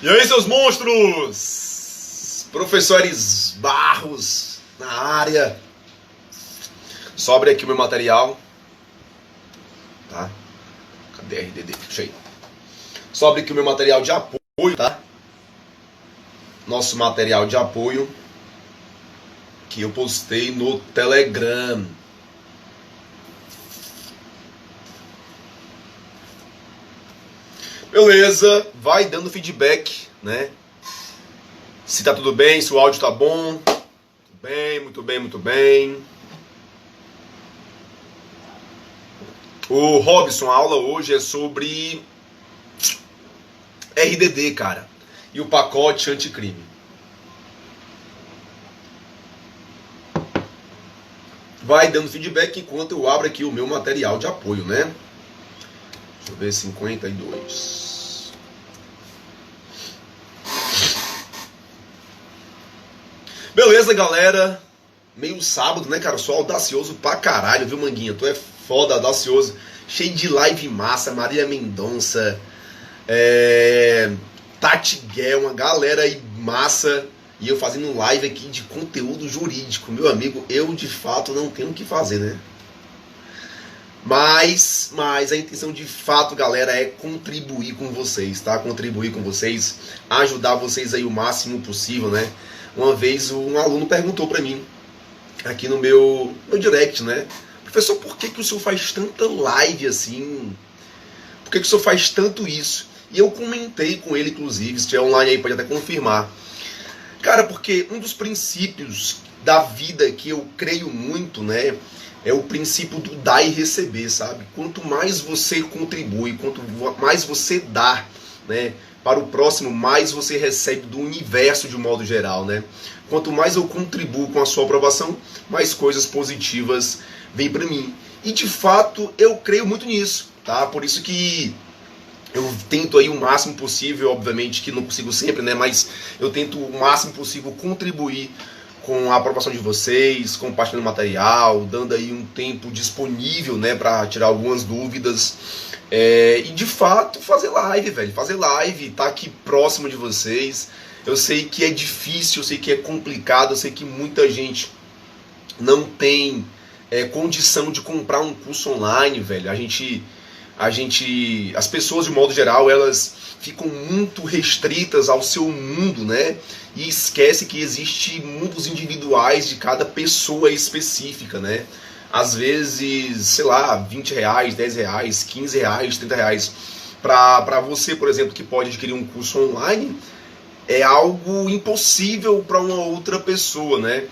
E aí, seus monstros? Professores Barros na área. Sobre aqui o meu material. Tá? Cadê a RDD? Puxa aí. Sobre aqui o meu material de apoio, tá? Nosso material de apoio que eu postei no Telegram. Beleza, vai dando feedback, né? Se tá tudo bem, se o áudio tá bom. Muito bem, muito bem, muito bem. O Robson, a aula hoje é sobre RDD, cara. E o pacote anticrime. Vai dando feedback enquanto eu abro aqui o meu material de apoio, né? Deixa eu ver, 52. Beleza, galera. Meio sábado, né, cara? Eu sou audacioso pra caralho, viu, Manguinha? Tu é foda, audacioso. Cheio de live massa, Maria Mendonça, Tati Guel, uma galera aí massa. E eu fazendo live aqui de conteúdo jurídico. Meu amigo, eu de fato não tenho o que fazer, né? Mas a intenção de fato, galera, é contribuir com vocês, tá? Contribuir com vocês, ajudar vocês aí o máximo possível, né? Uma vez um aluno perguntou pra mim, aqui no meu direct, né? Professor, por que o senhor faz tanta live assim? Por que o senhor faz tanto isso? E eu comentei com ele, inclusive, se estiver online aí pode até confirmar. Cara, porque um dos princípios da vida que eu creio muito, né? É o princípio do dar e receber, sabe? Quanto mais você contribui, quanto mais você dá, né, para o próximo, mais você recebe do universo de um modo geral, né? Quanto mais eu contribuo com a sua aprovação, mais coisas positivas vêm para mim. E de fato, eu creio muito nisso, tá? Por isso que eu tento aí o máximo possível, obviamente que não consigo sempre, né? Mas eu tento o máximo possível contribuir com a aprovação de vocês, compartilhando material, dando aí um tempo disponível, né, para tirar algumas dúvidas. E de fato fazer live, velho. Fazer live, tá aqui próximo de vocês. Eu sei que é difícil, eu sei que é complicado, eu sei que muita gente não tem condição de comprar um curso online, velho. As pessoas de modo geral, elas ficam muito restritas ao seu mundo, né? E esquece que existe mundos individuais de cada pessoa específica, né? Às vezes, sei lá, 20 reais, 10 reais, 15 reais, 30 reais. Para você, por exemplo, que pode adquirir um curso online, é algo impossível para uma outra pessoa, né?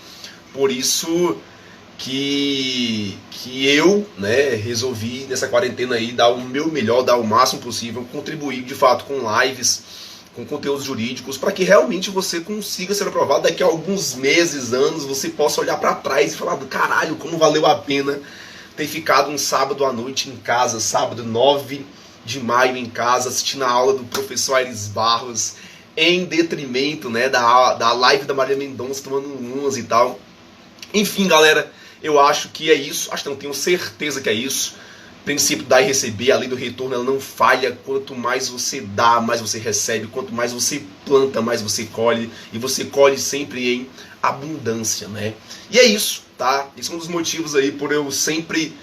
Por isso que eu, né, resolvi nessa quarentena aí dar o meu melhor, dar o máximo possível, contribuir de fato com lives, com conteúdos jurídicos, para que realmente você consiga ser aprovado daqui a alguns meses, anos, você possa olhar para trás e falar, caralho, como valeu a pena ter ficado um sábado à noite em casa, sábado 9 de maio em casa, assistindo a aula do professor Aires Barros, em detrimento, né, da live da Maria Mendonça, tomando umas e tal. Enfim, galera, eu acho que é isso, acho que não tenho certeza que é isso. O princípio dar e receber, a lei do retorno, ela não falha. Quanto mais você dá, mais você recebe. Quanto mais você planta, mais você colhe. E você colhe sempre em abundância, né? E é isso, tá? Esse é um dos motivos aí por eu sempre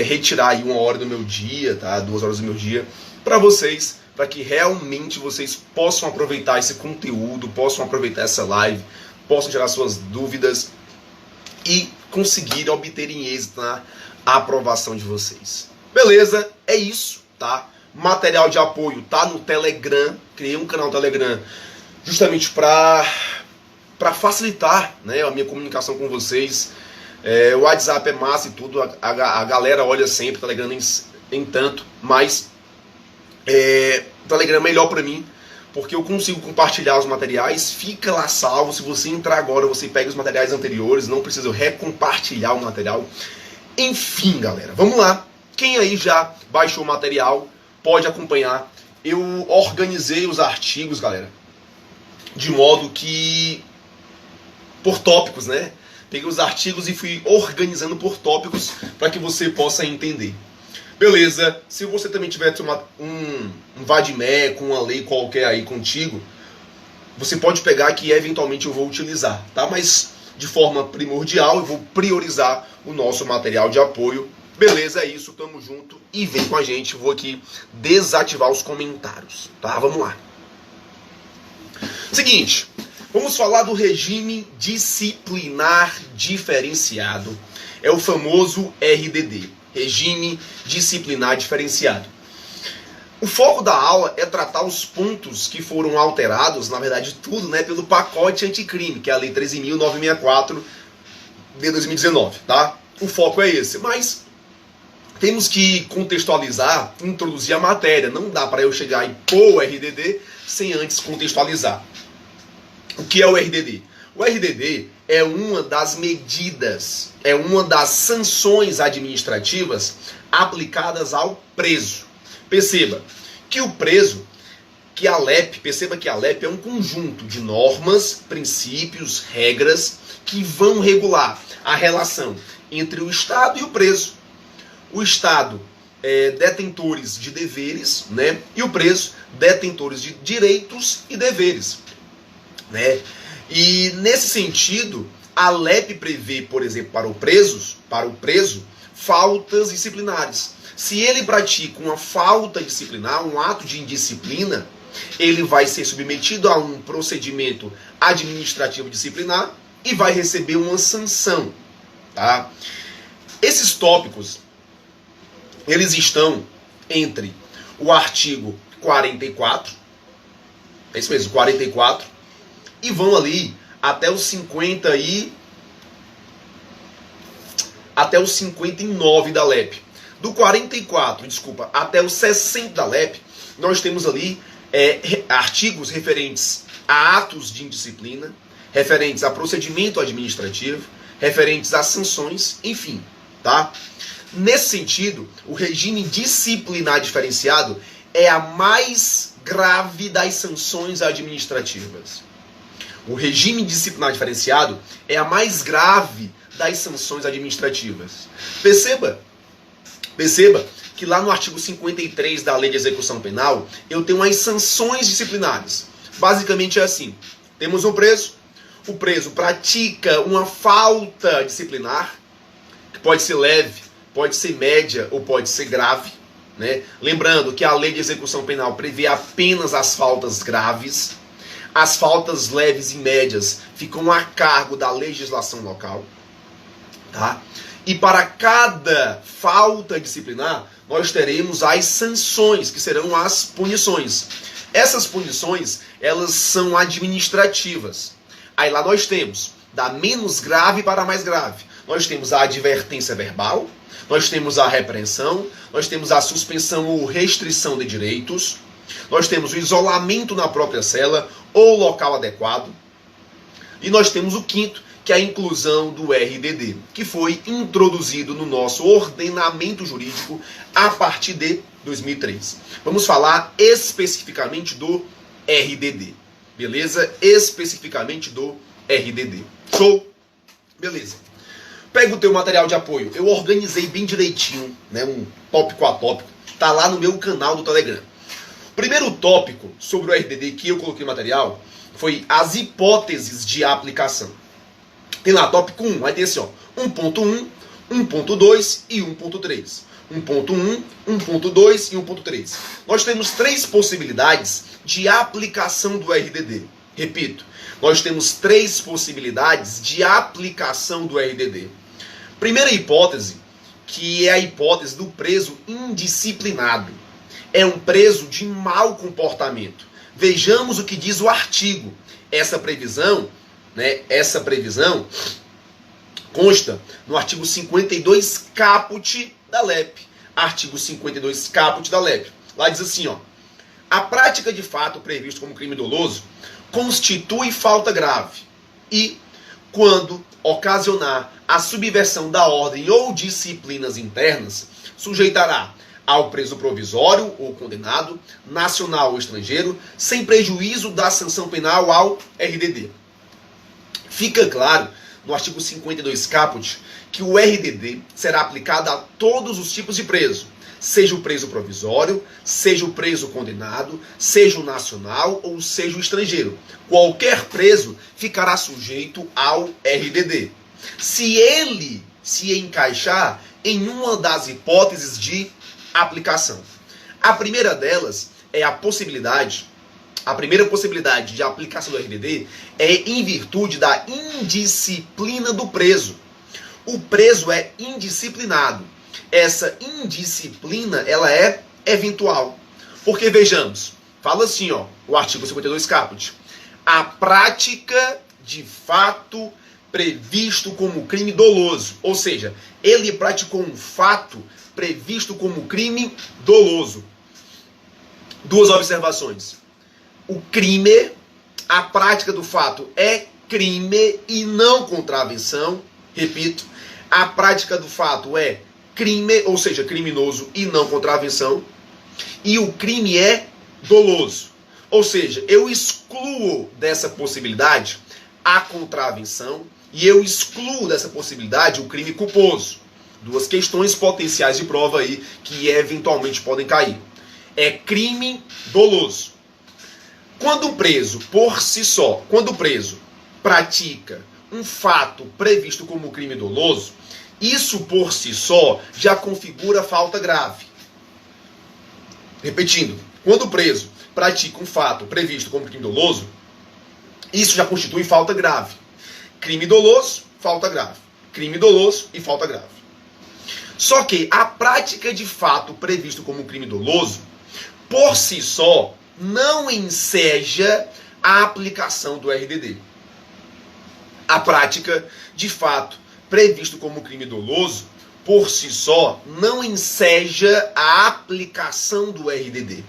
retirar aí 1 hora do meu dia, tá? 2 horas do meu dia para vocês, para que realmente vocês possam aproveitar esse conteúdo, possam aproveitar essa live, possam tirar suas dúvidas e conseguir obter êxito na aprovação de vocês. Beleza? É isso, tá? Material de apoio tá no Telegram. Criei um canal no Telegram justamente para facilitar, né, a minha comunicação com vocês. O WhatsApp é massa e tudo, a galera olha sempre, o Telegram nem tanto, mas o Telegram é melhor para mim, porque eu consigo compartilhar os materiais, fica lá salvo. Se você entrar agora, você pega os materiais anteriores, não precisa recompartilhar o material. Enfim, galera, vamos lá. Quem aí já baixou o material, pode acompanhar. Eu organizei os artigos, galera, de modo que, por tópicos, né? Peguei os artigos e fui organizando por tópicos para que você possa entender. Beleza, se você também tiver um vademé com uma lei qualquer aí contigo, você pode pegar que eventualmente eu vou utilizar, tá? Mas de forma primordial eu vou priorizar o nosso material de apoio. Beleza, é isso, tamo junto e vem com a gente. Vou aqui desativar os comentários, tá? Vamos lá. Seguinte, vamos falar do regime disciplinar diferenciado. É o famoso RDD, Regime Disciplinar Diferenciado. O foco da aula é tratar os pontos que foram alterados, na verdade tudo, né, pelo pacote anticrime, que é a Lei 13.964 de 2019, tá? O foco é esse, mas temos que contextualizar, introduzir a matéria. Não dá para eu chegar e pôr o RDD sem antes contextualizar. O que é o RDD? O RDD é uma das medidas, é uma das sanções administrativas aplicadas ao preso. Perceba que o preso, perceba que a LEP é um conjunto de normas, princípios, regras que vão regular a relação entre o Estado e o preso. O Estado detentores de deveres, né? E o preso detentores de direitos e deveres, né? E nesse sentido, a LEP prevê, por exemplo, para o preso, faltas disciplinares. Se ele pratica uma falta disciplinar, um ato de indisciplina, ele vai ser submetido a um procedimento administrativo disciplinar e vai receber uma sanção, tá? Esses tópicos, eles estão entre o artigo 44, é isso mesmo, 44, e vão ali até os 59 da LEP. Do 44, até os 60 da LEP, nós temos ali artigos referentes a atos de indisciplina, referentes a procedimento administrativo, referentes a sanções, enfim, tá? Nesse sentido, o regime disciplinar diferenciado é a mais grave das sanções administrativas. O regime disciplinar diferenciado é a mais grave das sanções administrativas. Perceba que lá no artigo 53 da Lei de Execução Penal, eu tenho as sanções disciplinares. Basicamente é assim, temos um preso, o preso pratica uma falta disciplinar, que pode ser leve, pode ser média ou pode ser grave, né? Lembrando que a Lei de Execução Penal prevê apenas as faltas graves. As faltas leves e médias ficam a cargo da legislação local, tá? E para cada falta disciplinar, nós teremos as sanções, que serão as punições. Essas punições, elas são administrativas. Aí lá nós temos da menos grave para a mais grave. Nós temos a advertência verbal, nós temos a repreensão, nós temos a suspensão ou restrição de direitos, nós temos o isolamento na própria cela ou local adequado, e nós temos o quinto, que é a inclusão do RDD, que foi introduzido no nosso ordenamento jurídico a partir de 2003. Vamos falar especificamente do RDD, beleza? Especificamente do RDD. Show? Beleza. Pega o teu material de apoio. Eu organizei bem direitinho, né, um tópico a tópico. Tá lá no meu canal do Telegram. Primeiro tópico sobre o RDD que eu coloquei no material foi as hipóteses de aplicação. Tem lá, tópico 1, aí tem assim, ó, 1.1, 1.2 e 1.3. 1.1, 1.2 e 1.3. Nós temos três possibilidades de aplicação do RDD. Repito, nós temos três possibilidades de aplicação do RDD. Primeira hipótese, que é a hipótese do preso indisciplinado. É um preso de mau comportamento. Vejamos o que diz o artigo. Essa previsão consta no artigo 52 caput da LEP. Artigo 52 caput da LEP. Lá diz assim, ó: a prática de fato previsto como crime doloso constitui falta grave e, quando ocasionar a subversão da ordem ou disciplinas internas, sujeitará ao preso provisório ou condenado, nacional ou estrangeiro, sem prejuízo da sanção penal ao RDD. Fica claro no artigo 52 caput que o RDD será aplicado a todos os tipos de preso, seja o preso provisório, seja o preso condenado, seja o nacional ou seja o estrangeiro. Qualquer preso ficará sujeito ao RDD, se ele se encaixar em uma das hipóteses de aplicação. A primeira delas é a primeira possibilidade de aplicação do RDD é em virtude da indisciplina do preso. O preso é indisciplinado. Essa indisciplina, ela é eventual. Porque, vejamos, fala assim, ó, o artigo 52 caput. A prática de fato previsto como crime doloso. Ou seja, ele praticou um fato previsto como crime doloso. Duas observações. O crime, a prática do fato é crime e não contravenção. Repito, a prática do fato é crime, ou seja, criminoso e não contravenção. E o crime é doloso. Ou seja, eu excluo dessa possibilidade a contravenção e eu excluo dessa possibilidade o crime culposo. Duas questões potenciais de prova aí que eventualmente podem cair. É crime doloso. Quando o preso, por si só, quando o preso pratica um fato previsto como crime doloso, isso por si só já configura falta grave. Repetindo, quando o preso pratica um fato previsto como crime doloso, isso já constitui falta grave. Crime doloso, falta grave. Crime doloso e falta grave. Só que a prática de fato previsto como crime doloso, por si só, não enseja a aplicação do RDD. A prática de fato previsto como crime doloso, por si só, não enseja a aplicação do RDD.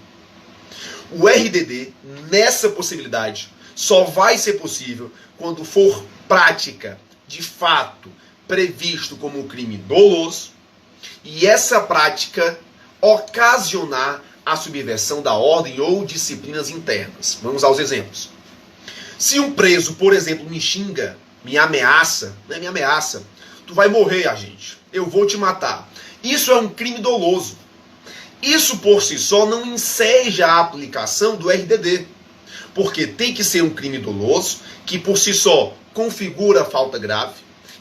O RDD, nessa possibilidade, só vai ser possível quando for prática de fato previsto como crime doloso e essa prática ocasionar a subversão da ordem ou disciplinas internas. Vamos aos exemplos. Se um preso, por exemplo, me xinga, me ameaça, tu vai morrer, agente, eu vou te matar. Isso é um crime doloso. Isso por si só não enseja a aplicação do RDD, porque tem que ser um crime doloso, que por si só configura falta grave,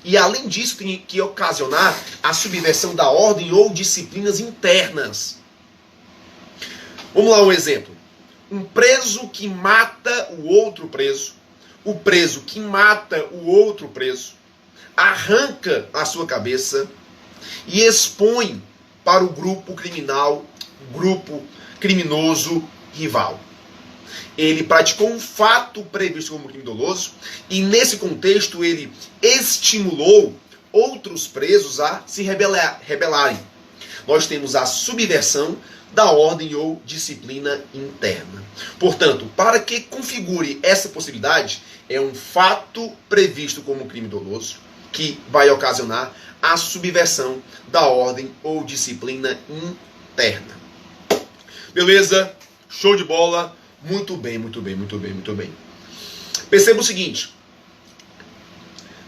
e além disso tem que ocasionar a subversão da ordem ou disciplinas internas. Vamos lá um exemplo. Um preso que mata o outro preso, o preso que mata o outro preso, arranca a sua cabeça e expõe para o grupo criminal, grupo criminoso rival. Ele praticou um fato previsto como crime doloso e nesse contexto ele estimulou outros presos a se rebelarem. Nós temos a subversão da ordem ou disciplina interna. Portanto, para que configure essa possibilidade, é um fato previsto como crime doloso que vai ocasionar a subversão da ordem ou disciplina interna. Beleza? Show de bola. Muito bem, muito bem, muito bem, muito bem. Perceba o seguinte.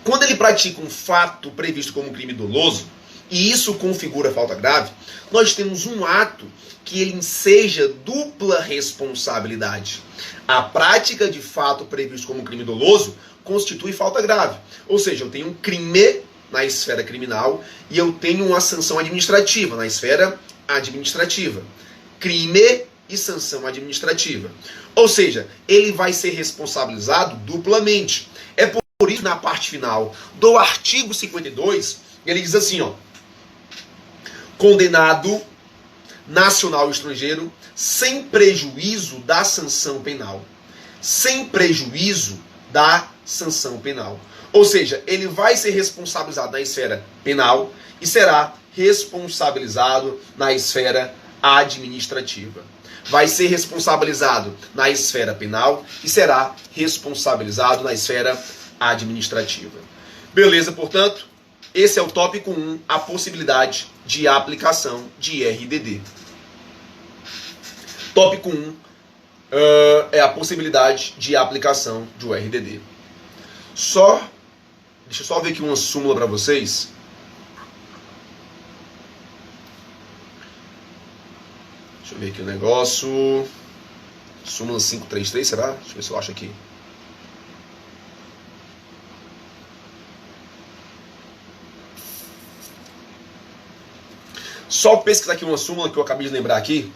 Quando ele pratica um fato previsto como crime doloso, e isso configura falta grave, nós temos um ato que ele enseja dupla responsabilidade. A prática de fato previsto como crime doloso constitui falta grave. Ou seja, eu tenho um crime na esfera criminal e eu tenho uma sanção administrativa na esfera administrativa. Crime e sanção administrativa. Ou seja, ele vai ser responsabilizado duplamente. É por isso, na parte final do artigo 52, ele diz assim, ó, condenado nacional e estrangeiro sem prejuízo da sanção penal. Sem prejuízo da sanção penal. Ou seja, ele vai ser responsabilizado na esfera penal e será responsabilizado na esfera administrativa. Vai ser responsabilizado na esfera penal e será responsabilizado na esfera administrativa. Beleza, portanto, esse é o tópico 1, a possibilidade de aplicação de RDD. Tópico 1 é a possibilidade de aplicação do RDD. Deixa eu só ver aqui uma súmula para vocês. Deixa eu ver aqui o negócio. Súmula 533, será? Deixa eu ver se eu acho aqui. Só pesquisar aqui uma súmula que eu acabei de lembrar aqui,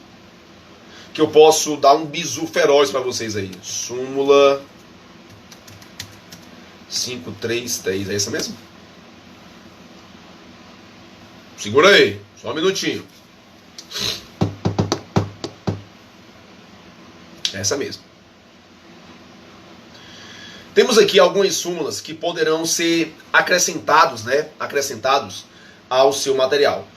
que eu posso dar um bizu feroz para vocês aí. Súmula 533, é essa mesmo? Segura aí, só um minutinho. Essa mesmo. Temos aqui algumas súmulas que poderão ser acrescentados, né? Acrescentados ao seu material.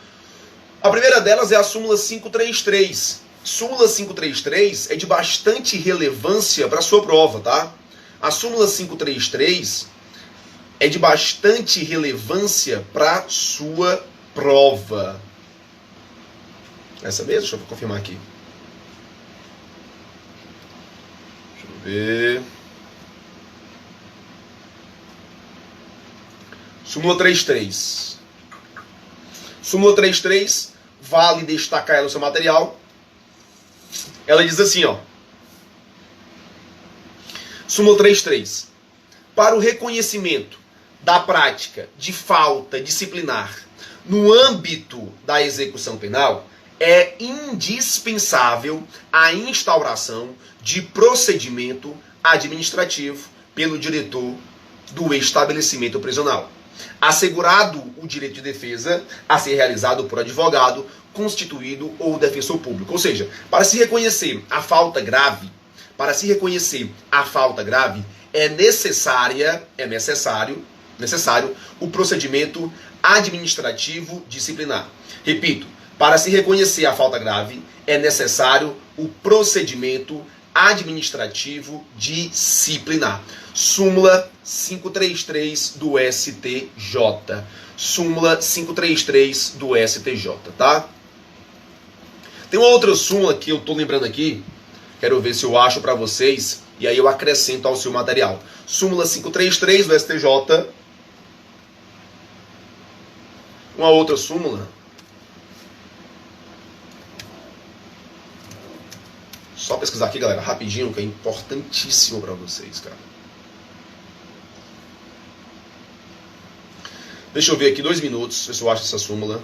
A primeira delas é a súmula 533. Súmula 533 é de bastante relevância para a sua prova, tá? A súmula 533 é de bastante relevância para a sua prova. Essa mesmo? Deixa eu confirmar aqui. Deixa eu ver. Súmula 33. Súmula 33, vale destacar ela no seu material. Ela diz assim, ó. Súmula 33. Para o reconhecimento da prática de falta disciplinar no âmbito da execução penal, é indispensável a instauração de procedimento administrativo pelo diretor do estabelecimento prisional, assegurado o direito de defesa a ser realizado por advogado, constituído ou defensor público. Ou seja, para se reconhecer a falta grave, é necessário o procedimento administrativo disciplinar. Repito, para se reconhecer a falta grave, é necessário o procedimento administrativo disciplinar. Súmula 533 do STJ. Súmula 533 do STJ, tá? Tem uma outra súmula que eu tô lembrando aqui, quero ver se eu acho para vocês, e aí eu acrescento ao seu material. Súmula 533 do STJ. Uma outra súmula. Só pesquisar aqui, galera, rapidinho, que é importantíssimo para vocês, cara. Deixa eu ver aqui 2 minutos, ver se eu acho essa súmula.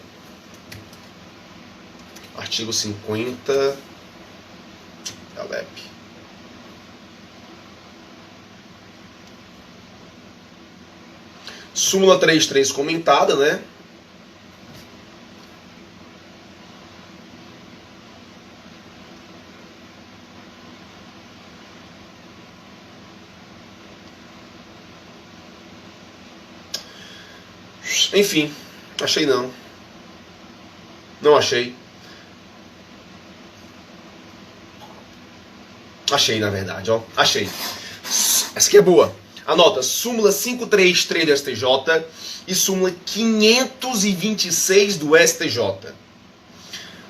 Artigo 50 da LEP. Súmula 33 comentada, né? Enfim, achei não. Não achei. Achei, na verdade, ó. Achei. Essa aqui é boa. Anota, súmula 533 do STJ e súmula 526 do STJ.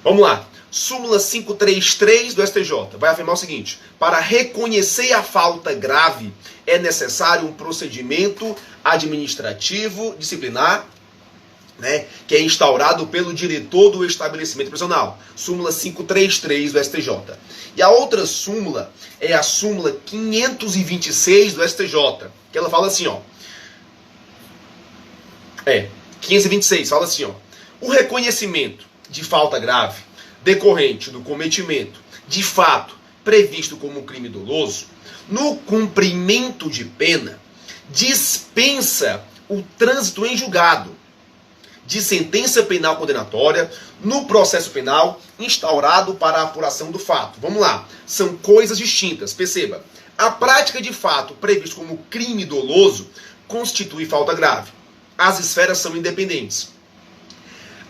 Vamos lá. Súmula 533 do STJ vai afirmar o seguinte: para reconhecer a falta grave, é necessário um procedimento administrativo disciplinar, né, que é instaurado pelo diretor do estabelecimento prisional. Súmula 533 do STJ. E a outra súmula é a súmula 526 do STJ, que ela fala assim, ó. 526, fala assim, ó. O reconhecimento de falta grave decorrente do cometimento de fato previsto como crime doloso, no cumprimento de pena, dispensa o trânsito em julgado de sentença penal condenatória no processo penal instaurado para a apuração do fato. Vamos lá, são coisas distintas. Perceba, a prática de fato previsto como crime doloso constitui falta grave. As esferas são independentes.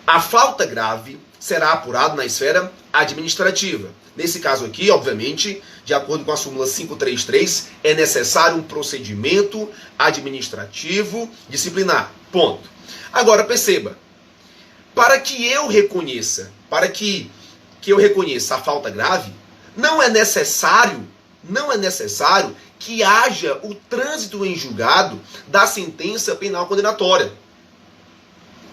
A falta grave será apurado na esfera administrativa. Nesse caso aqui, obviamente, de acordo com a súmula 533, é necessário um procedimento administrativo disciplinar. Ponto. Agora, perceba, para que eu reconheça a falta grave, não é necessário que haja o trânsito em julgado da sentença penal condenatória.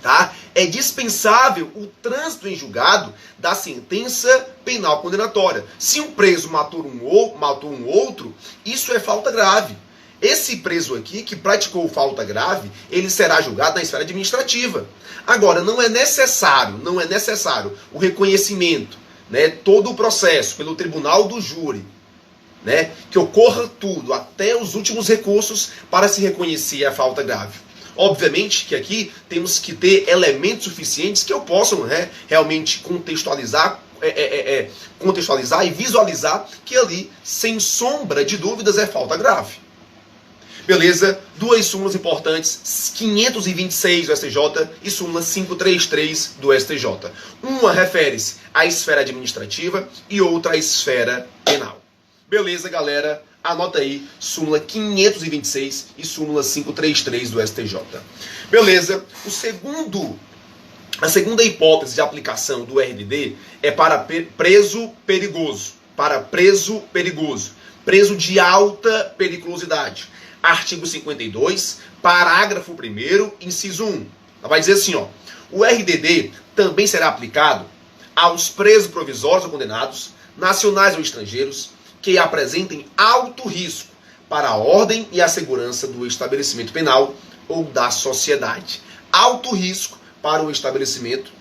Tá? É dispensável o trânsito em julgado da sentença penal condenatória. Se um preso matou um outro, isso é falta grave. Esse preso aqui, que praticou falta grave, ele será julgado na esfera administrativa. Agora, não é necessário o reconhecimento, né, todo o processo pelo tribunal do júri, né, que ocorra tudo, até os últimos recursos, para se reconhecer a falta grave. Obviamente que aqui temos que ter elementos suficientes que eu possam, né, realmente contextualizar e visualizar que ali, sem sombra de dúvidas, é falta grave. Beleza? Duas súmulas importantes, 526 do STJ e súmula 533 do STJ. Uma refere-se à esfera administrativa e outra à esfera penal. Beleza, galera? Anota aí, súmula 526 e súmula 533 do STJ. Beleza? A segunda hipótese de aplicação do RDD é para preso perigoso. Para preso perigoso. Preso de alta periculosidade. Artigo 52, parágrafo 1º, inciso 1. Vai dizer assim, ó: o RDD também será aplicado aos presos provisórios ou condenados, nacionais ou estrangeiros, que apresentem alto risco para a ordem e a segurança do estabelecimento penal ou da sociedade. Alto risco para o estabelecimento,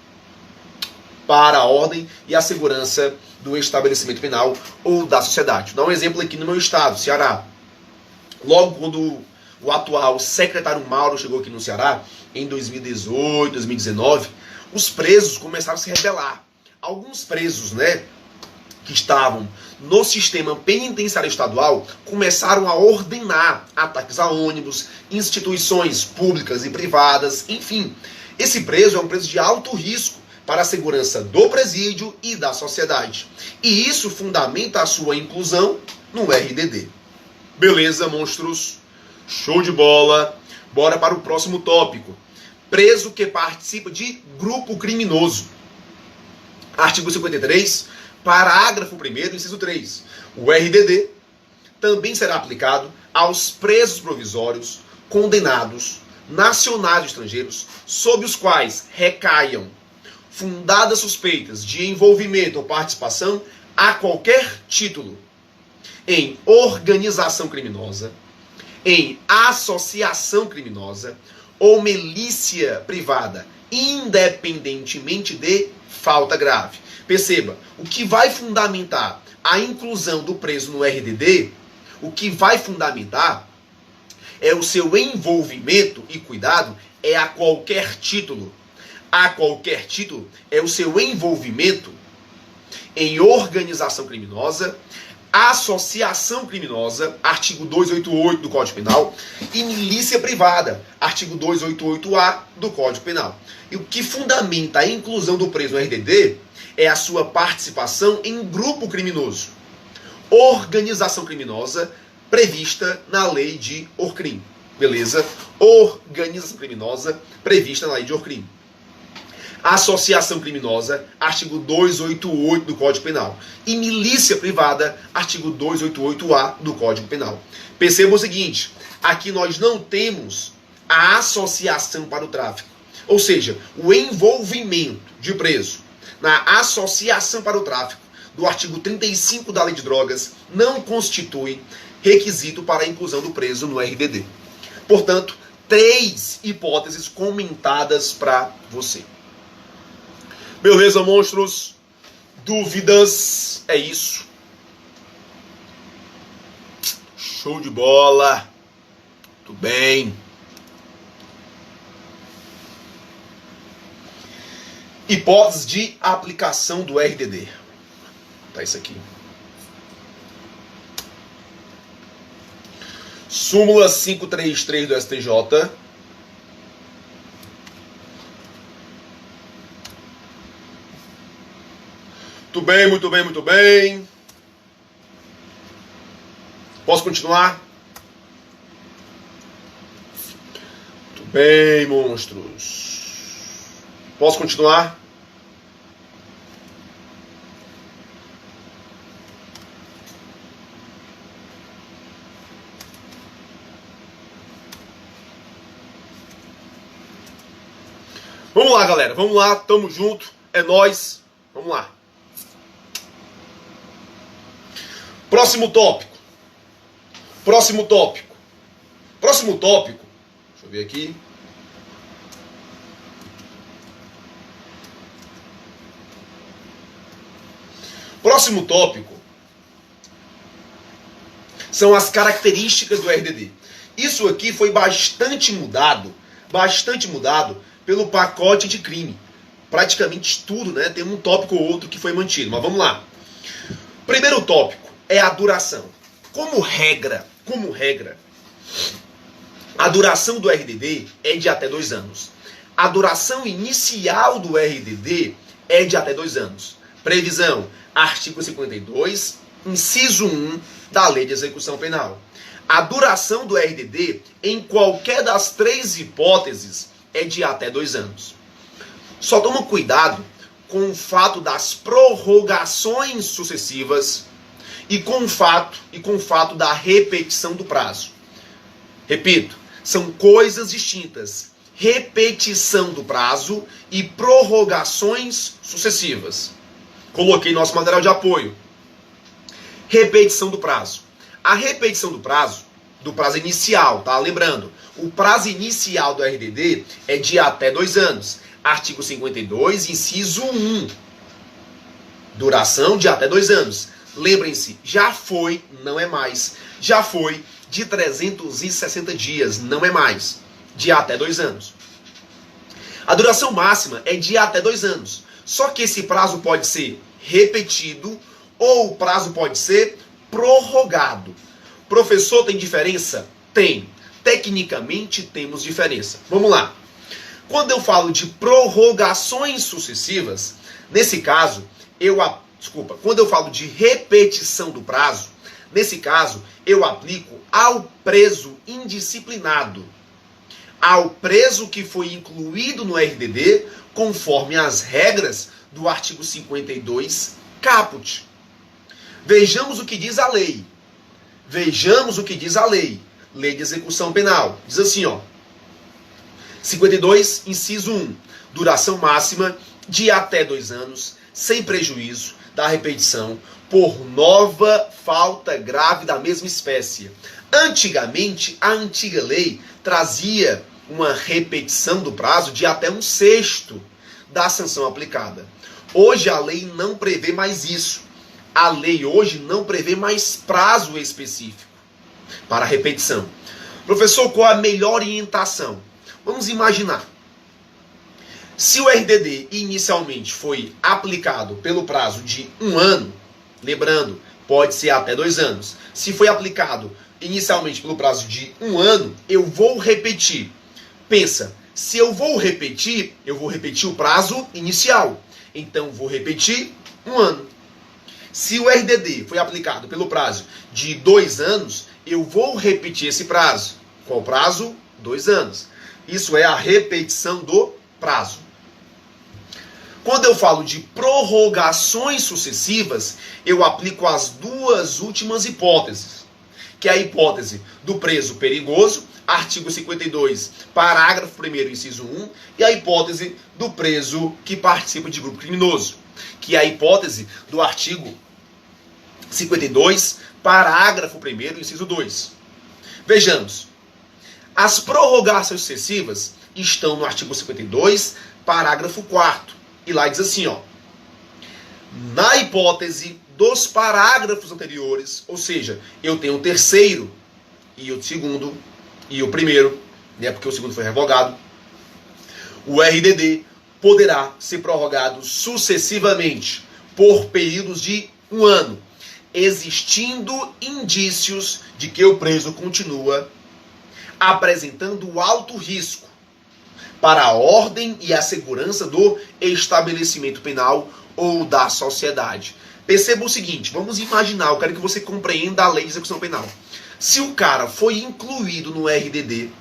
para a ordem e a segurança do estabelecimento penal ou da sociedade. Vou dar um exemplo aqui no meu estado, Ceará. Logo quando o atual secretário Mauro chegou aqui no Ceará, em 2018, 2019, os presos começaram a se rebelar. Alguns presos, né, que estavam no sistema penitenciário estadual, começaram a ordenar ataques a ônibus, instituições públicas e privadas, enfim. Esse preso é um preso de alto risco para a segurança do presídio e da sociedade. E isso fundamenta a sua inclusão no RDD. Beleza, monstros? Show de bola. Bora para o próximo tópico. Preso que participa de grupo criminoso. Artigo 53, parágrafo 1º, inciso 3. O RDD também será aplicado aos presos provisórios, condenados, nacionais ou estrangeiros, sob os quais recaiam fundadas suspeitas de envolvimento ou participação a qualquer título em organização criminosa, em associação criminosa ou milícia privada, independentemente de falta grave. Perceba, o que vai fundamentar a inclusão do preso no RDD, o que vai fundamentar é o seu envolvimento e cuidado é a qualquer título. A qualquer título é o seu envolvimento em organização criminosa, associação criminosa, artigo 288 do Código Penal, e milícia privada, artigo 288-A do Código Penal. E o que fundamenta a inclusão do preso no RDD é a sua participação em grupo criminoso. Organização criminosa prevista na lei de ORCRIM. Beleza? Organização criminosa prevista na lei de ORCRIM. Associação criminosa, artigo 288 do Código Penal. E milícia privada, artigo 288-A do Código Penal. Perceba o seguinte, aqui nós não temos a associação para o tráfico. Ou seja, o envolvimento de preso na associação para o tráfico do artigo 35 da Lei de Drogas não constitui requisito para a inclusão do preso no RDD. Portanto, 3 hipóteses comentadas para você. Beleza, monstros? Dúvidas? É isso. Show de bola. Tudo bem. Hipóteses de aplicação do RDD. Tá isso aqui. Súmula 533 do STJ. Muito bem, muito bem, muito bem. Posso continuar? Muito bem, monstros. Posso continuar? lá, galera. Vamos lá, tamo junto. É nóis. Vamos lá. Próximo tópico. Próximo tópico. Próximo tópico. Deixa eu ver aqui. Próximo tópico são as características do RDD. Isso aqui foi bastante mudado pelo pacote de crime. Praticamente tudo, né? Tem um tópico ou outro que foi mantido, mas vamos lá. Primeiro tópico é a duração. Como regra, a duração do RDD é de até 2 anos. A duração inicial do RDD é de até 2 anos. Previsão, artigo 52, inciso 1 da Lei de Execução Penal. A duração do RDD, em qualquer das 3 hipóteses, é de até 2 anos. Só toma cuidado com o fato das prorrogações sucessivas e com o fato da repetição do prazo. Repito, são coisas distintas. Repetição do prazo e prorrogações sucessivas. Coloquei nosso material de apoio. Repetição do prazo. A repetição do prazo inicial, tá? Lembrando, o prazo inicial do RDD é de até 2 anos. Artigo 52, inciso 1. Duração de até 2 anos. Lembrem-se, já foi, não é mais. Já foi de 360 dias, não é mais. De até 2 anos. A duração máxima é de até 2 anos. Só que esse prazo pode ser repetido ou o prazo pode ser prorrogado. Professor, tem diferença? Tem. Tecnicamente temos diferença. Vamos lá. Quando eu falo de prorrogações sucessivas, nesse caso, quando eu falo de repetição do prazo, nesse caso, eu aplico ao preso indisciplinado, ao preso que foi incluído no RDD, conforme as regras do artigo 52, caput. Vejamos o que diz a lei. Lei de Execução Penal. Diz assim, ó. 52, inciso 1. Duração máxima de até 2 anos, sem prejuízo da repetição, por nova falta grave da mesma espécie. Antigamente, a antiga lei trazia uma repetição do prazo de até 1/6 da sanção aplicada. Hoje a lei não prevê mais isso. A lei hoje não prevê mais prazo específico para a repetição. Professor, qual a melhor orientação? Vamos imaginar. Se o RDD inicialmente foi aplicado pelo prazo de 1 ano, lembrando, pode ser até 2 anos. Se foi aplicado inicialmente pelo prazo de 1 ano, eu vou repetir. Pensa, se eu vou repetir o prazo inicial. Então, vou repetir 1 ano. Se o RDD foi aplicado pelo prazo de 2 anos, eu vou repetir esse prazo. Qual prazo? 2 anos. Isso é a repetição do prazo. Quando eu falo de prorrogações sucessivas, eu aplico as 2 últimas hipóteses, que é a hipótese do preso perigoso, artigo 52, parágrafo 1º, inciso 1, e a hipótese do preso que participa de grupo criminoso, que é a hipótese do artigo 52, parágrafo 1º, inciso 2. Vejamos. As prorrogações sucessivas estão no artigo 52, parágrafo 4º. E lá diz assim, ó. Na hipótese dos parágrafos anteriores, ou seja, eu tenho o 3º e o 2º e o 1º, né, porque o 2º foi revogado, o RDD poderá ser prorrogado sucessivamente por períodos de 1 ano, existindo indícios de que o preso continua apresentando alto risco para a ordem e a segurança do estabelecimento penal ou da sociedade. Perceba o seguinte, vamos imaginar, eu quero que você compreenda a lei de execução penal. Se o cara foi incluído no RDD,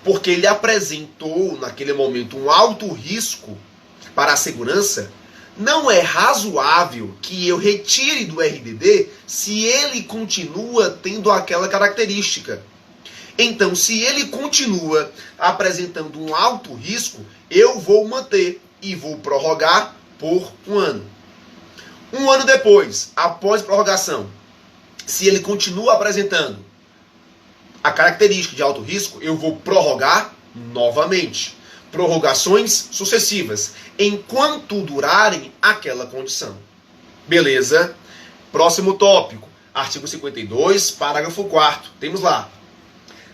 porque ele apresentou naquele momento um alto risco para a segurança, não é razoável que eu retire do RDD se ele continua tendo aquela característica. Então, se ele continua apresentando um alto risco, eu vou manter e vou prorrogar por 1 ano. 1 ano depois, após prorrogação, se ele continua apresentando a característica de alto risco, eu vou prorrogar novamente. Prorrogações sucessivas, enquanto durarem aquela condição. Beleza? Próximo tópico, artigo 52, parágrafo 4º. Temos lá.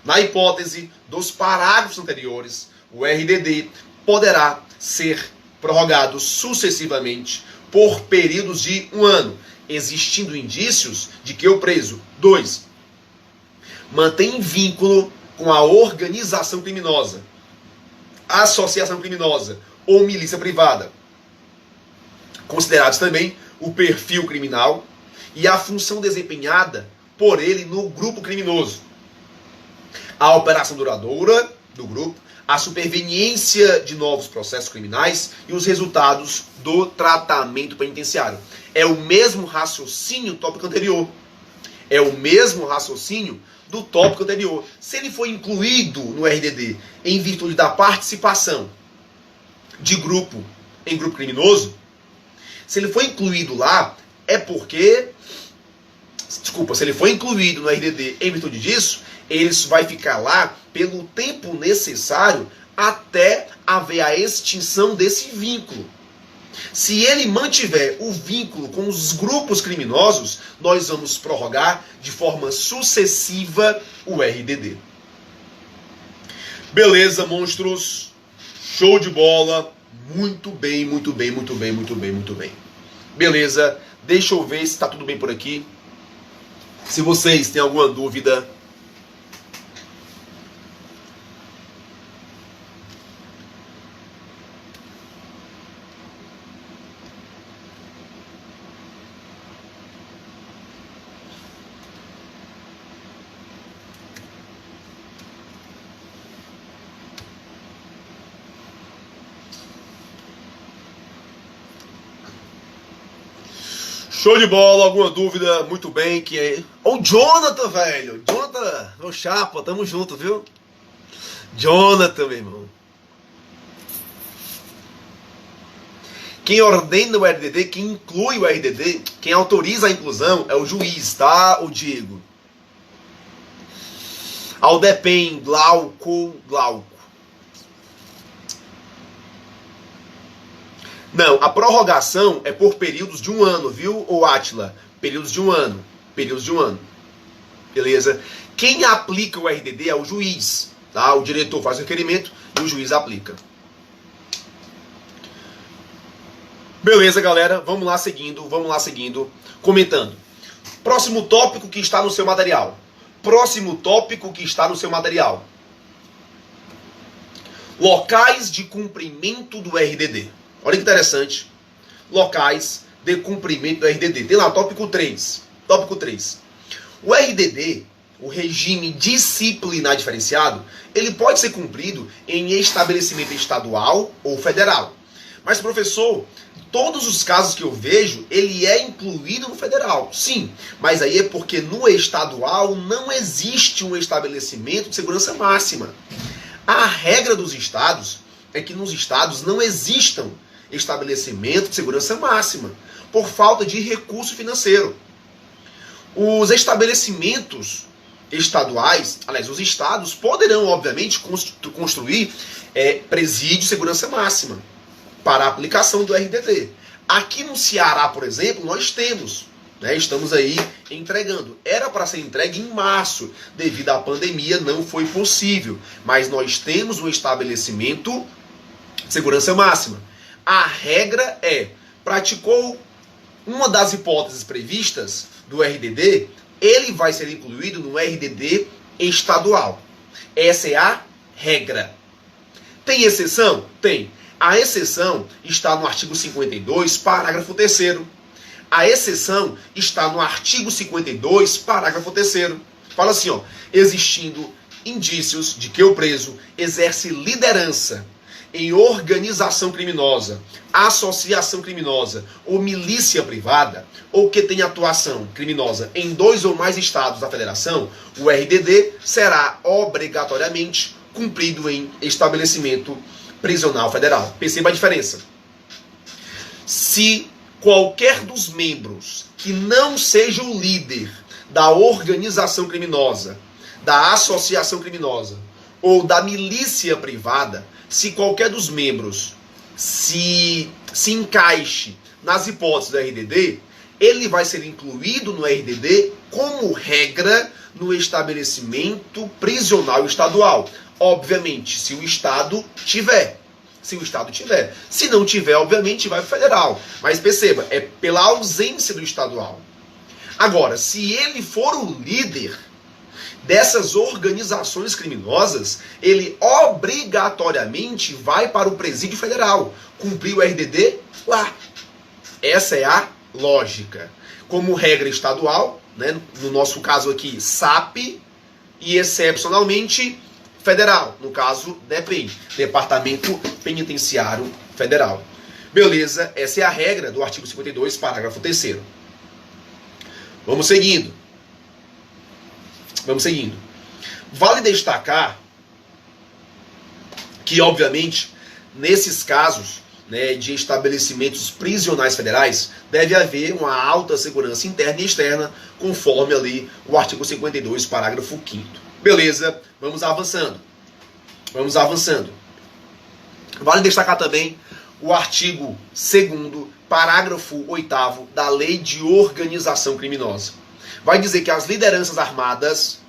Na hipótese dos parágrafos anteriores, o RDD poderá ser prorrogado sucessivamente por períodos de 1 ano, existindo indícios de que o preso, 2, mantém vínculo com a organização criminosa, associação criminosa ou milícia privada, considerados também o perfil criminal e a função desempenhada por ele no grupo criminoso, a operação duradoura do grupo, a superveniência de novos processos criminais e os resultados do tratamento penitenciário. É o mesmo raciocínio do tópico anterior. É o mesmo raciocínio do tópico anterior. Se ele foi incluído no RDD em virtude da participação de grupo em grupo criminoso, se ele foi incluído lá, é porque... Desculpa, se ele foi incluído no RDD em virtude disso, ele vai ficar lá pelo tempo necessário até haver a extinção desse vínculo. Se ele mantiver o vínculo com os grupos criminosos, nós vamos prorrogar de forma sucessiva o RDD. Beleza, monstros? Show de bola. Muito bem, muito bem, muito bem, muito bem, muito bem. Beleza, deixa eu ver se está tudo bem por aqui. Se vocês têm alguma dúvida... Show de bola, alguma dúvida? Muito bem, que é... Ô, Jonathan, velho! Jonathan, meu chapa, tamo junto, viu? Jonathan, meu irmão. Quem ordena o RDD, quem inclui o RDD, quem autoriza a inclusão é o juiz, tá, o Diego? Aldepem, Glauco. Não, a prorrogação é por períodos de 1 ano, viu, ô Átila? Períodos de 1 ano. Períodos de 1 ano. Beleza? Quem aplica o RDD é o juiz, tá? O diretor faz o requerimento e o juiz aplica. Beleza, galera? Vamos lá seguindo, comentando. Próximo tópico que está no seu material. Locais de cumprimento do RDD. Olha que interessante. Locais de cumprimento do RDD. Tem lá, tópico 3. Tópico 3. O RDD, o regime disciplinar diferenciado, ele pode ser cumprido em estabelecimento estadual ou federal. Mas, professor, todos os casos que eu vejo, ele é incluído no federal. Sim, mas aí é porque no estadual não existe um estabelecimento de segurança máxima. A regra dos estados é que nos estados não existam estabelecimento de segurança máxima, por falta de recurso financeiro. Os estabelecimentos estaduais, aliás, os estados poderão, obviamente, construir presídio de segurança máxima para a aplicação do RDD. Aqui no Ceará, por exemplo, nós temos, né, estamos aí entregando. Era para ser entregue em março, devido à pandemia não foi possível, mas nós temos um estabelecimento de segurança máxima. A regra é, praticou uma das hipóteses previstas do RDD, ele vai ser incluído no RDD estadual. Essa é a regra. Tem exceção? Tem. A exceção está no artigo 52, parágrafo 3º. A exceção está no artigo 52, parágrafo 3º. Fala assim, ó, existindo indícios de que o preso exerce liderança em organização criminosa, associação criminosa ou milícia privada, ou que tem atuação criminosa em 2 ou mais estados da federação, o RDD será obrigatoriamente cumprido em estabelecimento prisional federal. Perceba a diferença. Se qualquer dos membros que não seja o líder da organização criminosa, da associação criminosa ou da milícia privada, se qualquer dos membros se encaixe nas hipóteses do RDD, ele vai ser incluído no RDD como regra no estabelecimento prisional estadual. Obviamente, se o Estado tiver. Se o Estado tiver. Se não tiver, obviamente, vai para o federal. Mas perceba, é pela ausência do estadual. Agora, se ele for o líder dessas organizações criminosas, ele obrigatoriamente vai para o presídio federal, cumprir o RDD lá. Essa é a lógica. Como regra estadual, né, no nosso caso aqui, SAP, e excepcionalmente federal, no caso, DEPEN, Departamento Penitenciário Federal. Beleza, essa é a regra do artigo 52, parágrafo 3º. Vamos seguindo. Vale destacar que, obviamente, nesses casos, né, de estabelecimentos prisionais federais, deve haver uma alta segurança interna e externa, conforme ali o artigo 52, parágrafo 5º. Beleza, vamos avançando. Vale destacar também o artigo 2º, parágrafo 8º da Lei de Organização Criminosa. Vai dizer que as lideranças armadas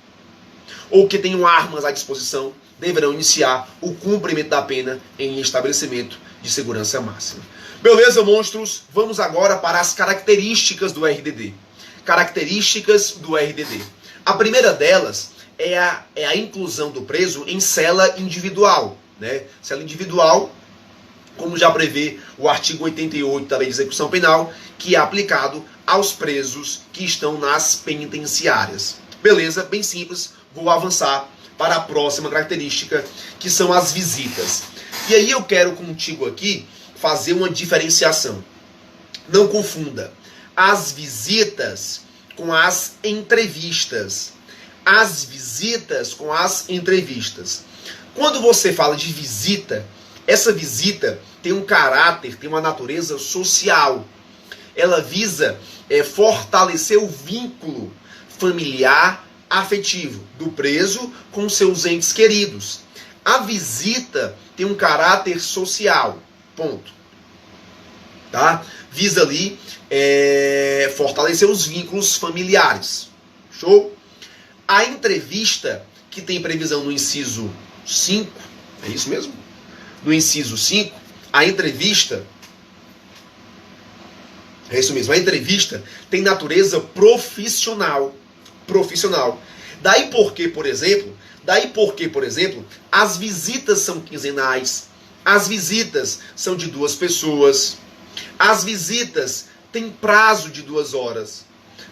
ou que tenham armas à disposição deverão iniciar o cumprimento da pena em estabelecimento de segurança máxima. Beleza, monstros? Vamos agora para as características do RDD. Características do RDD. A primeira delas é a inclusão do preso em cela individual, né? Cela individual, como já prevê o artigo 88 da Lei de Execução Penal, que é aplicado aos presos que estão nas penitenciárias. Beleza? Bem simples. Vou avançar para a próxima característica, que são as visitas. E aí eu quero contigo aqui fazer uma diferenciação. Não confunda as visitas com as entrevistas. As visitas com as entrevistas. Quando você fala de visita, essa visita tem um caráter, tem uma natureza social. Ela visa fortalecer o vínculo familiar, afetivo do preso com seus entes queridos. A visita tem um caráter social. Ponto. Tá? Visa ali fortalecer os vínculos familiares. Show? A entrevista, que tem previsão no inciso 5, é isso mesmo? No inciso 5, a entrevista, é isso mesmo, a entrevista tem natureza profissional. Daí porque, por exemplo, as visitas são quinzenais, as visitas são de 2 pessoas, as visitas têm prazo de 2 horas.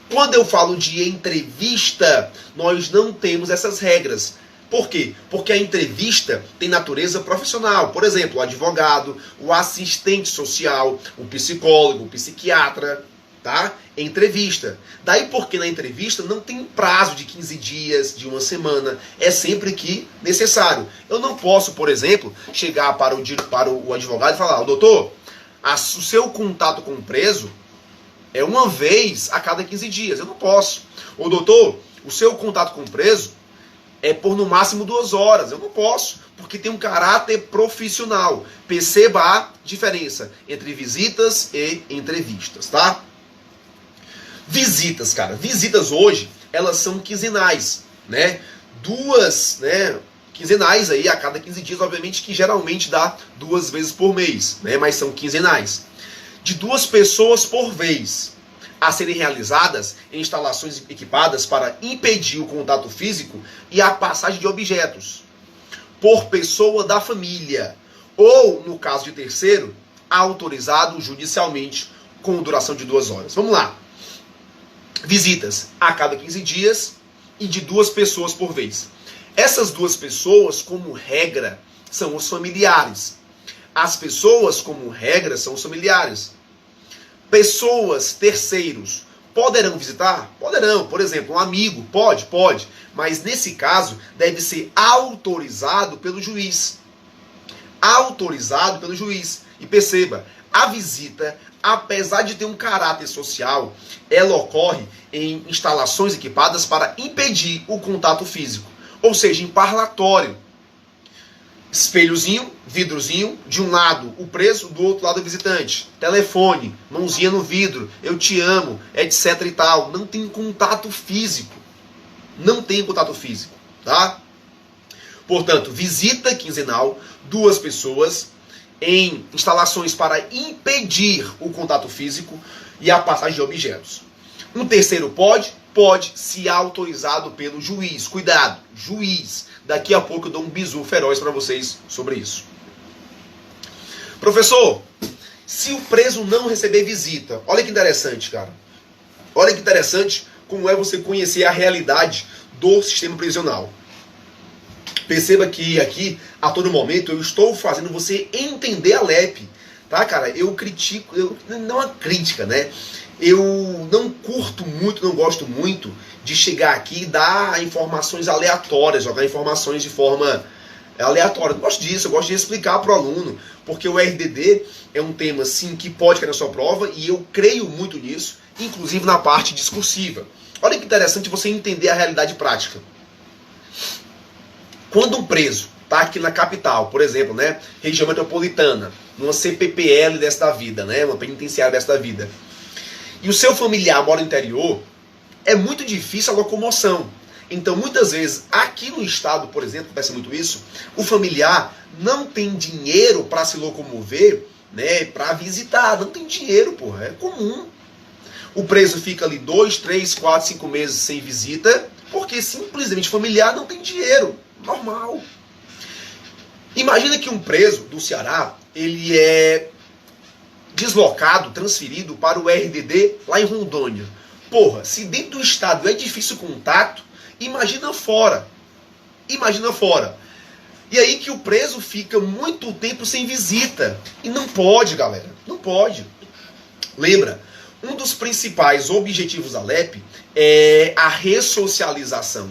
Quando eu falo de entrevista, nós não temos essas regras. Por quê? Porque a entrevista tem natureza profissional. Por exemplo, o advogado, o assistente social, o psicólogo, o psiquiatra, tá? Entrevista. Daí porque na entrevista não tem prazo de 15 dias, de 1 semana. É sempre que necessário. Eu não posso, por exemplo, chegar para o advogado e falar: doutor, o seu contato com o preso é 1 vez a cada 15 dias. Eu não posso. Ô doutor, o seu contato com o preso é por no máximo 2 horas. Eu não posso, porque tem um caráter profissional. Perceba a diferença entre visitas e entrevistas, tá? Visitas, cara. Visitas hoje, elas são quinzenais, né? 2, né? Quinzenais aí a cada 15 dias, obviamente que geralmente dá 2 vezes por mês, né? Mas são quinzenais. De 2 pessoas por vez, a serem realizadas em instalações equipadas para impedir o contato físico e a passagem de objetos por pessoa da família ou, no caso de terceiro, autorizado judicialmente com duração de 2 horas. Vamos lá. Visitas a cada 15 dias e de 2 pessoas por vez. Essas 2 pessoas, como regra, são os familiares. As pessoas, como regra, são os familiares. Pessoas, terceiros, poderão visitar? Poderão. Por exemplo, um amigo, pode. Mas nesse caso, deve ser autorizado pelo juiz. Autorizado pelo juiz. E perceba, a visita, apesar de ter um caráter social, ela ocorre em instalações equipadas para impedir o contato físico. Ou seja, em parlatório. Espelhozinho, vidrozinho, de um lado o preso, do outro lado o visitante. Telefone, mãozinha no vidro, eu te amo, etc e tal. Não tem contato físico. Não tem contato físico, tá? Portanto, visita quinzenal, 2 pessoas, em instalações para impedir o contato físico e a passagem de objetos. Um terceiro pode, se autorizado pelo juiz. Cuidado, juiz. Daqui a pouco eu dou um bizu feroz para vocês sobre isso. Professor, se o preso não receber visita, olha que interessante, cara. Olha que interessante como é você conhecer a realidade do sistema prisional. Perceba que aqui, a todo momento, eu estou fazendo você entender a LEP. Tá, cara? Eu critico, não a crítica, né? Eu não curto muito, não gosto muito de chegar aqui e dar informações aleatórias, jogar informações de forma aleatória. Eu não gosto disso, eu gosto de explicar para o aluno, porque o RDD é um tema, sim, que pode cair na sua prova, e eu creio muito nisso, inclusive na parte discursiva. Olha que interessante você entender a realidade prática. Quando um preso está aqui na capital, por exemplo, né, região metropolitana, numa CPPL desta vida, né, uma penitenciária desta vida, e o seu familiar mora no interior, é muito difícil a locomoção. Então, muitas vezes, aqui no estado, por exemplo, acontece muito isso, o familiar não tem dinheiro para se locomover, né, para visitar, não tem dinheiro, porra, é comum. O preso fica ali 2, 3, 4, 5 meses sem visita, porque simplesmente o familiar não tem dinheiro. Normal. Imagina que um preso do Ceará, ele é deslocado, transferido para o RDD lá em Rondônia. Porra, se dentro do estado é difícil o contato, imagina fora. Imagina fora. E aí que o preso fica muito tempo sem visita. E não pode, galera. Não pode. Lembra, um dos principais objetivos da LEP é a ressocialização.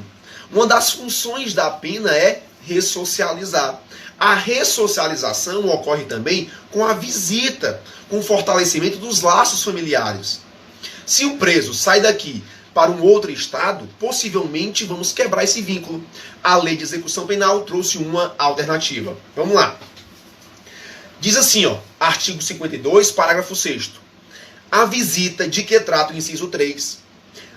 Uma das funções da pena é ressocializar. A ressocialização ocorre também com a visita, com o fortalecimento dos laços familiares. Se o preso sai daqui para um outro estado, possivelmente vamos quebrar esse vínculo. A lei de execução penal trouxe uma alternativa. Vamos lá. Diz assim, ó, artigo 52, parágrafo 6º. A visita de que trata o inciso 3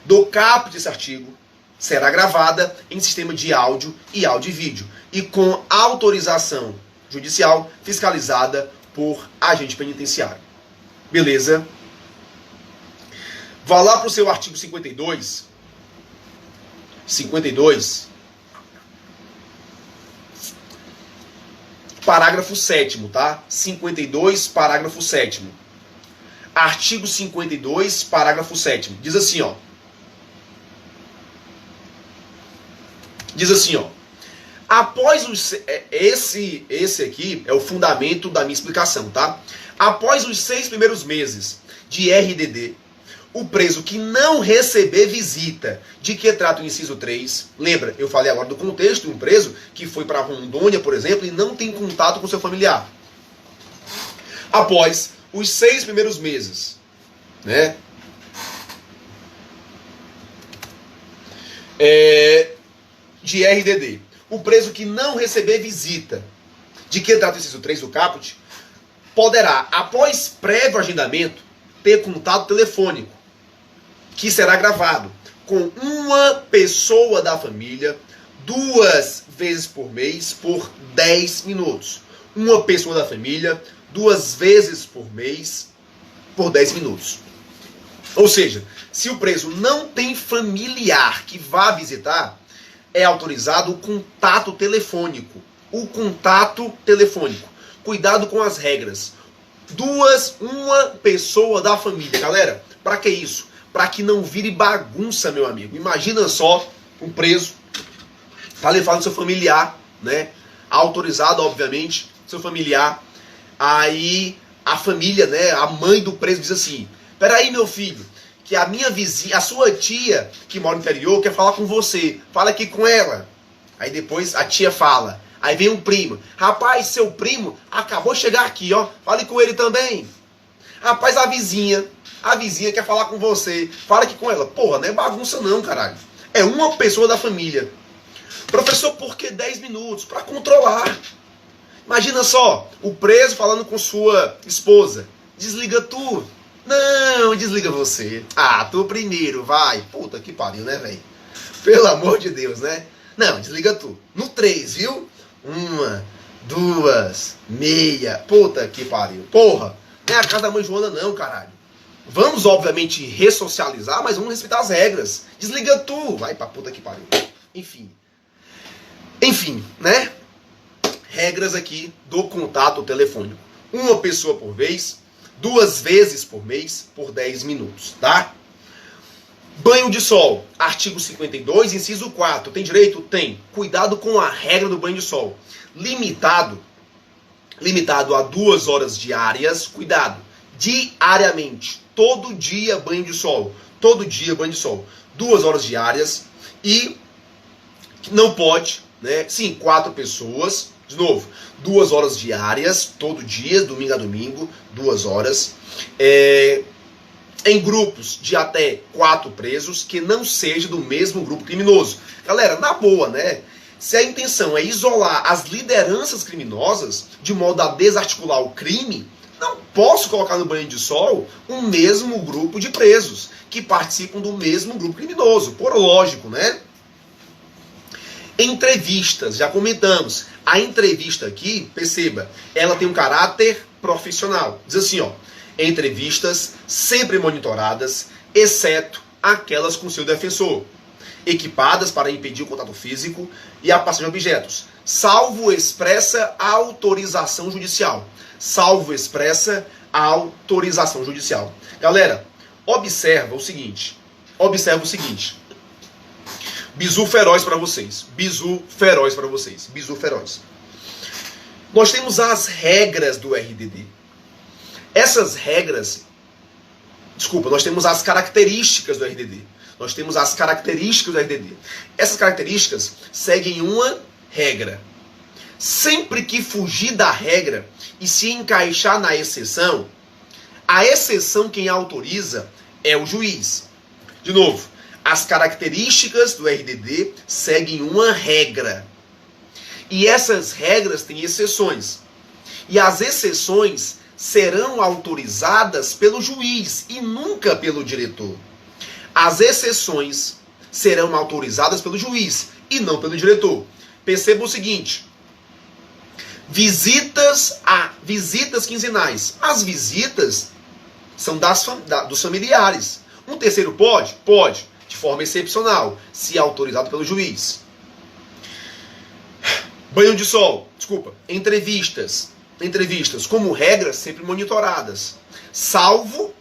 do caput desse artigo será gravada em sistema de áudio e áudio e vídeo e com autorização judicial fiscalizada por agente penitenciário. Beleza? Vá lá para o seu artigo 52. 52. Parágrafo 7º, tá? 52, parágrafo 7º. Artigo 52, parágrafo 7º. Diz assim, ó. Diz assim, ó. Após os... Esse aqui é o fundamento da minha explicação, tá? Após os 6 primeiros meses de RDD, o preso que não receber visita, de que trata o inciso 3, lembra, eu falei agora do contexto, um preso que foi para Rondônia, por exemplo, e não tem contato com seu familiar. Após os 6 primeiros meses, né, de RDD, o preso que não receber visita, de que trata o inciso 3 do caput, poderá, após prévio agendamento, ter contato telefônico, que será gravado com uma pessoa da família 2 vezes por mês por 10 minutos. Uma pessoa da família 2 vezes por mês por 10 minutos. Ou seja, se o preso não tem familiar que vá visitar, é autorizado o contato telefônico. O contato telefônico. Cuidado com as regras. Uma pessoa da família. Galera, para que isso? Para que não vire bagunça, meu amigo. Imagina só um preso tá levando seu familiar, né? Autorizado, obviamente, seu familiar Aí a família, né, a mãe do preso diz assim: peraí, meu filho, que a minha vizinha, a sua tia que mora no interior quer falar com você, fala aqui com ela. Aí depois a tia fala, aí vem um primo: rapaz, seu primo acabou de chegar aqui, ó, fale com ele também. Rapaz, a vizinha quer falar com você, fala aqui com ela. Porra, não é bagunça não, caralho. É uma pessoa da família. Professor, por que 10 minutos? Para controlar. Imagina só, o preso falando com sua esposa: desliga tu. Não, desliga você. Ah, tu primeiro, vai. Puta que pariu, né, velho? Pelo amor de Deus, né? Não, desliga tu. No 3, viu? 1, 2, meia. Puta que pariu. Porra, não é a casa da mãe Joana não, caralho. Vamos, obviamente, ressocializar, mas vamos respeitar as regras. Desliga tu. Vai pra puta que pariu. Enfim, né? Regras aqui do contato telefônico. Uma pessoa por vez, 2 vezes por mês, por 10 minutos, tá? Banho de sol, artigo 52, inciso 4. Tem direito? Tem. Cuidado com a regra do banho de sol. Limitado a 2 horas diárias. Cuidado. Diariamente. Todo dia banho de sol. Todo dia banho de sol. 2 horas diárias. E não pode, né? Sim, 4 pessoas. De novo, 2 horas diárias, todo dia, domingo a domingo, 2 horas. Em grupos de até 4 presos, que não seja do mesmo grupo criminoso. Galera, na boa, né? Se a intenção é isolar as lideranças criminosas, de modo a desarticular o crime, não posso colocar no banho de sol o mesmo grupo de presos, que participam do mesmo grupo criminoso. Por lógico, né? Entrevistas, já comentamos. A entrevista aqui, perceba, ela tem um caráter profissional. Diz assim, ó: entrevistas sempre monitoradas, exceto aquelas com seu defensor, equipadas para impedir o contato físico e a passagem de objetos, salvo expressa autorização judicial. Salvo expressa autorização judicial. Galera, observa o seguinte. Bizu feroz para vocês. Bizu feroz para vocês. Bizu feroz. Nós temos as regras do RDD. Essas regras... Desculpa, nós temos as características do RDD. Essas características seguem uma regra. Sempre que fugir da regra e se encaixar na exceção, a exceção quem autoriza é o juiz. De novo, as características do RDD seguem uma regra. E essas regras têm exceções. E as exceções serão autorizadas pelo juiz e nunca pelo diretor. As exceções serão autorizadas pelo juiz e não pelo diretor. Perceba o seguinte: visitas quinzenais. As visitas são dos familiares. Um terceiro pode? Pode. De forma excepcional, se autorizado pelo juiz. Banho de sol, entrevistas, como regra, sempre monitoradas. Salvo,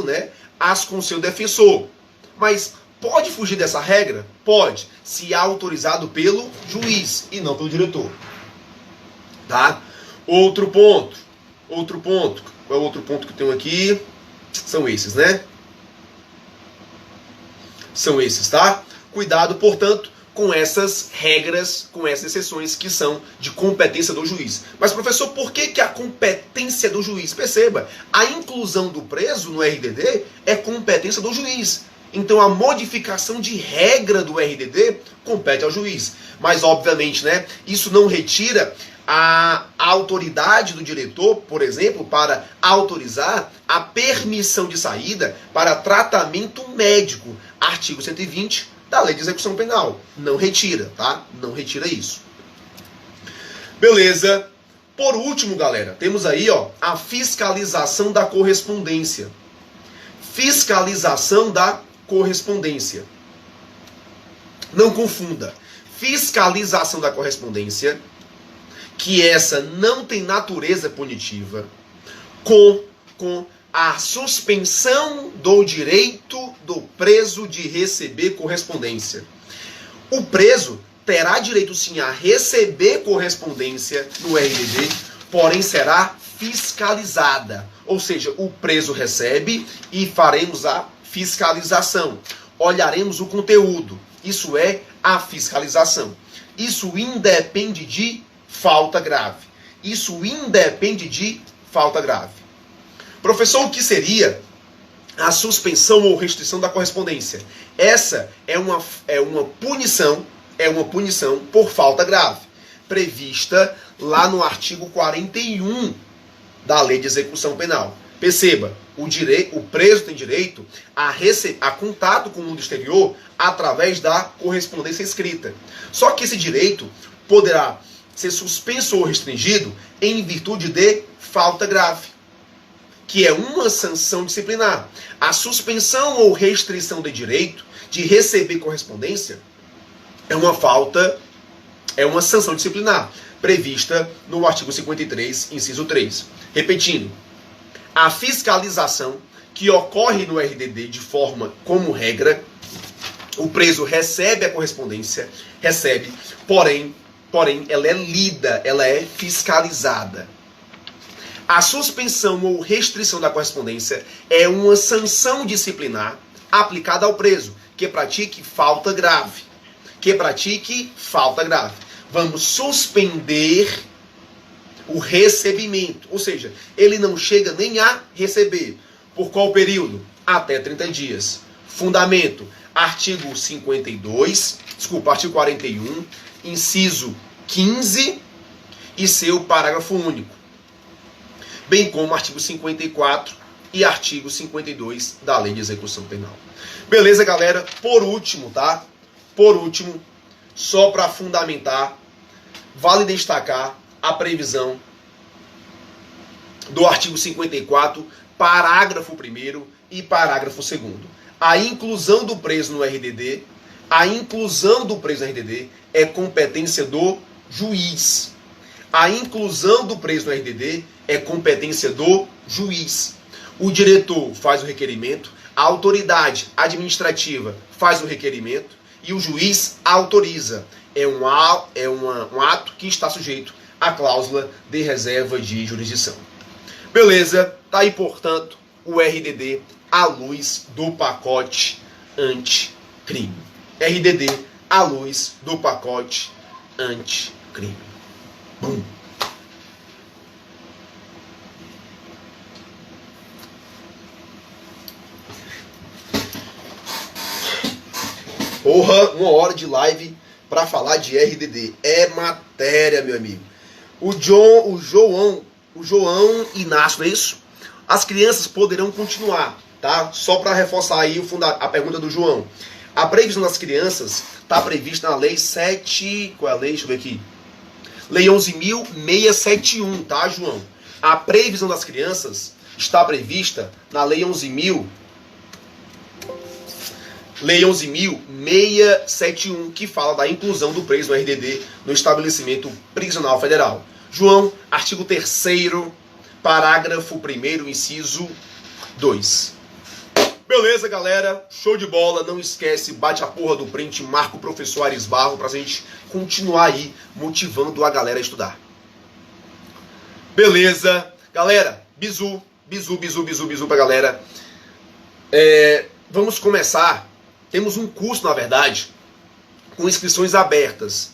né, as com seu defensor. Mas pode fugir dessa regra? Pode, se autorizado pelo juiz e não pelo diretor. Tá? Outro ponto. Qual é o outro ponto que eu tenho aqui? São esses, né? São esses, tá? Cuidado, portanto, com essas regras, com essas exceções que são de competência do juiz. Mas, professor, por que a competência do juiz? Perceba, a inclusão do preso no RDD é competência do juiz. Então, a modificação de regra do RDD compete ao juiz. Mas, obviamente, né, isso não retira a autoridade do diretor, por exemplo, para autorizar a permissão de saída para tratamento médico. Artigo 120 da Lei de Execução Penal. Não retira, tá? Não retira isso. Beleza. Por último, galera, temos aí, ó, a fiscalização da correspondência. Fiscalização da correspondência. Não confunda. Fiscalização da correspondência, que essa não tem natureza punitiva, com a suspensão do direito do preso de receber correspondência. O preso terá direito sim a receber correspondência no RDD, porém será fiscalizada. Ou seja, o preso recebe e faremos a fiscalização. Olharemos o conteúdo. Isso é a fiscalização. Isso independe de falta grave. Isso independe de falta grave. Professor, o que seria a suspensão ou restrição da correspondência? Essa é uma punição por falta grave, prevista lá no artigo 41 da Lei de Execução Penal. Perceba, o preso tem direito a contato com o mundo exterior através da correspondência escrita. Só que esse direito poderá ser suspenso ou restringido em virtude de falta grave, que é uma sanção disciplinar. A suspensão ou restrição de direito de receber correspondência é uma sanção disciplinar, prevista no artigo 53, inciso 3. Repetindo, a fiscalização que ocorre no RDD de forma como regra, o preso recebe a correspondência, porém ela é lida, ela é fiscalizada. A suspensão ou restrição da correspondência é uma sanção disciplinar aplicada ao preso que pratique falta grave. Vamos suspender o recebimento, ou seja, ele não chega nem a receber. Por qual período? Até 30 dias. Fundamento, artigo 41, inciso 15 e seu parágrafo único. Bem como artigo 54 e artigo 52 da Lei de Execução Penal. Beleza, galera? Por último, tá? Só para fundamentar, vale destacar a previsão do artigo 54, parágrafo 1º e parágrafo 2º. A inclusão do preso no RDD, é competência do juiz. A inclusão do preso no RDD é competência do juiz. O diretor faz o requerimento, a autoridade administrativa faz o requerimento e o juiz autoriza. É um ato que está sujeito à cláusula de reserva de jurisdição. Beleza? Tá aí, portanto, o RDD à luz do pacote anticrime. RDD à luz do pacote anticrime. Bum. Porra, 1 hora de live para falar de RDD. É matéria, meu amigo. O João Inácio, não é isso? As crianças poderão continuar, tá? Só para reforçar aí a pergunta do João. A previsão das crianças está prevista na Lei 7... Qual é a lei? Deixa eu ver aqui. Lei 11.671, tá, João? A previsão das crianças está prevista na Lei 11.671, que fala da inclusão do preso no RDD no estabelecimento prisional federal. João, artigo 3º, parágrafo 1º, inciso 2. Beleza, galera? Show de bola. Não esquece, bate a porra do print, marca o professor Ares Barro pra gente continuar aí motivando a galera a estudar. Beleza? Galera, bizu pra galera. Vamos começar. Temos um curso, na verdade, com inscrições abertas.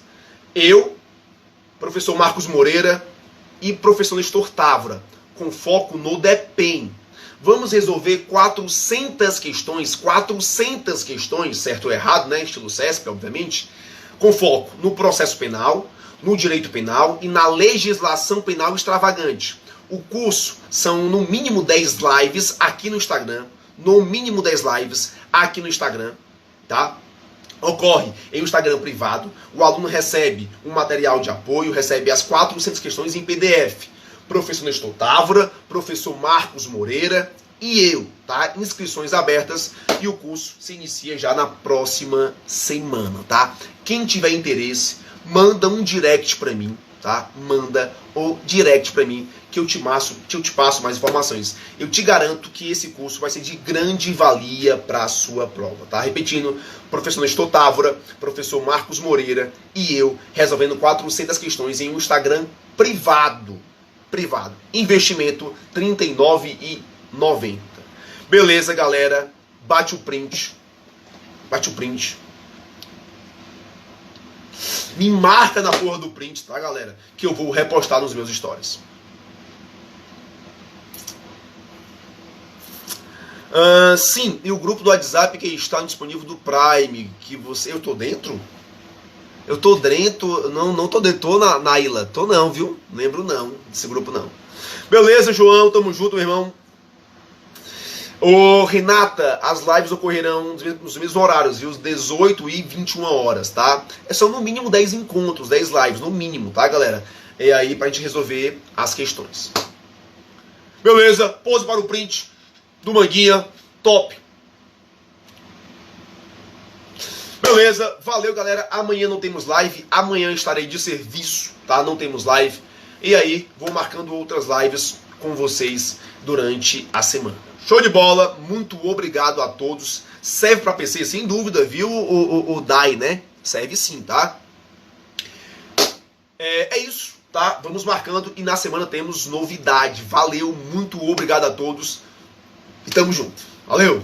Eu, professor Marcos Moreira e professor Nestor Távora, com foco no DEPEN. Vamos resolver 400 questões, certo ou errado, né? Estilo CESP, obviamente, com foco no processo penal, no direito penal e na legislação penal extravagante. O curso são no mínimo 10 lives aqui no Instagram, tá? Ocorre em um Instagram privado, o aluno recebe um material de apoio, recebe as 400 questões em PDF. Professor Nestor Távora, professor Marcos Moreira e eu, tá? Inscrições abertas e o curso se inicia já na próxima semana, tá? Quem tiver interesse, manda um direct pra mim, tá? Manda o direct pra mim que eu te passo mais informações. Eu te garanto que esse curso vai ser de grande valia para a sua prova, tá? Repetindo, professor Nestor Távora, professor Marcos Moreira e eu resolvendo 400 questões em um Instagram privado, privado. Investimento R$ 39,90. Beleza, galera? Bate o print. Bate o print. Me marca na porra do print, tá, galera? Que eu vou repostar nos meus stories. Sim, e o grupo do WhatsApp que está disponível do Prime, que você... Eu tô dentro? Eu tô dentro... Não tô dentro, tô na ilha. Tô não, viu? Lembro não, desse grupo não. Beleza, João, tamo junto, meu irmão. Ô, Renata, as lives ocorrerão nos mesmos horários, viu? 18 e 21 horas, tá? São no mínimo 10 encontros, 10 lives, no mínimo, tá, galera? É aí pra gente resolver as questões. Beleza, pose para o print do Manguinha, top. Beleza, valeu, galera. Amanhã não temos live, amanhã estarei de serviço, tá? Não temos live. E aí, vou marcando outras lives com vocês durante a semana. Show de bola, muito obrigado a todos. Serve para PC, sem dúvida, viu, o DAI, né? Serve sim, tá? É isso, tá? Vamos marcando e na semana temos novidade. Valeu, muito obrigado a todos e tamo junto. Valeu!